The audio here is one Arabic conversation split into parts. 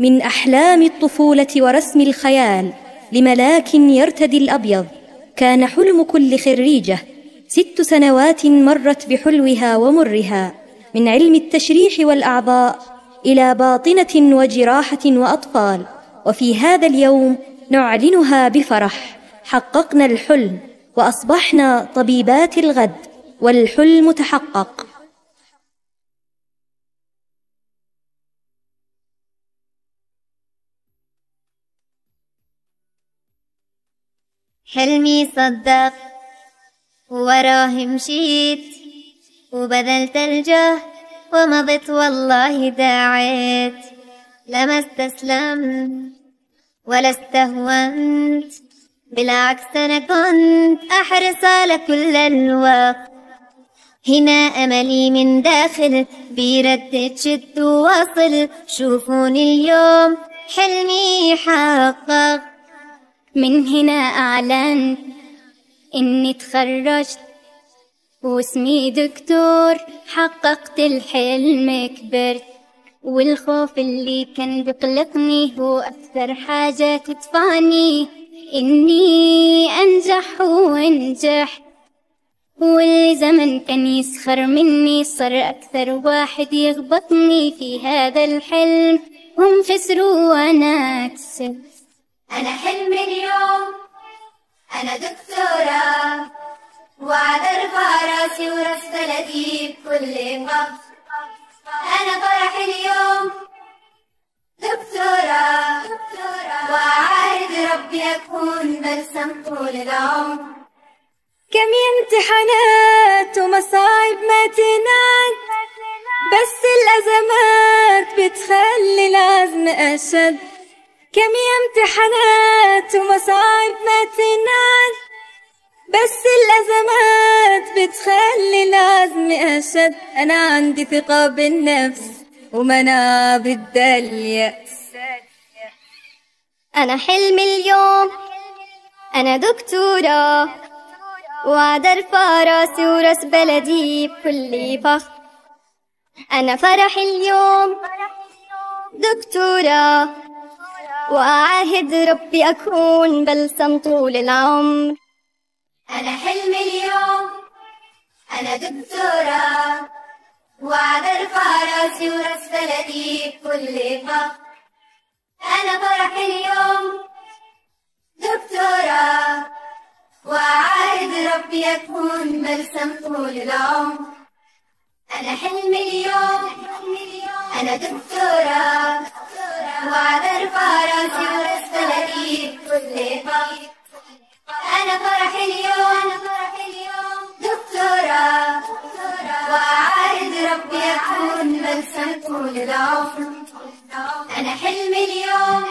من أحلام الطفولة ورسم الخيال لملاك يرتدي الأبيض، كان حلم كل خريجة 6 سنوات مرت بحلوها ومرها، من علم التشريح والأعضاء إلى باطنة وجراحة وأطفال. وفي هذا اليوم نعلنها بفرح: حققنا الحلم وأصبحنا طبيبات الغد، والحلم تحقق. حلمي صدق وراه مشيت، وبذلت الجهد ومضت والله داعيت، لما استسلمت ولا استهونت، بالعكس أنا كنت أحرص على كل الوقت. هنا أملي من داخل بيردد شد وواصل، شوفوني اليوم حلمي حقق. من هنا أعلنت إني تخرجت واسمي دكتور، حققت الحلم كبرت، والخوف اللي كان بيقلقني هو أكثر حاجة تدفعني إني أنجح ونجحت. واللي زمن كان يسخر مني صار أكثر واحد يغبطني في هذا الحلم، هم خسروا وأنا كسبت. أنا حلمي اليوم أنا دكتورة، وعد ارفع راسي وراس بلدي بكل فخر. أنا فرحي اليوم دكتورة، وأعاهد ربي أكون بلسم طول العمر. كم امتحانات ومصاعب ما تنعد، بس الأزمات بتخلي العزم أشد. كم امتحانات ومصاعب ما تنعد، بس الأزمات بتخلي العزم أشد. أنا عندي ثقة بالنفس ومناعة ضد اليأس. أنا حلمي اليوم أنا دكتورة، وعد ارفع راسي وراس بلدي بكل فخر. أنا فرحي اليوم دكتورة، وأعاهد ربي أكون بلسم طول العمر. أنا حلمي اليوم أنا دكتورة، وعد ارفع راسي وراس بلدي بكل فخر. أنا فرحي اليوم دكتورة، وأعاهد ربي أكون بلسم طول العمر. أنا حلمي اليوم أنا دكتورة، وعد ارفع راسي وراس بلدي بكل فخر. أنا فرحي اليوم دكتورة، وأعاهد ربي أكون بلسم طول العمر. أنا حلمي اليوم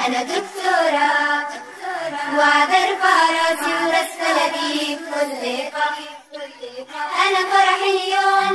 أنا دكتورة، وعد ارفع راسي وراس بلدي بكل فخر. أنا فرحي اليوم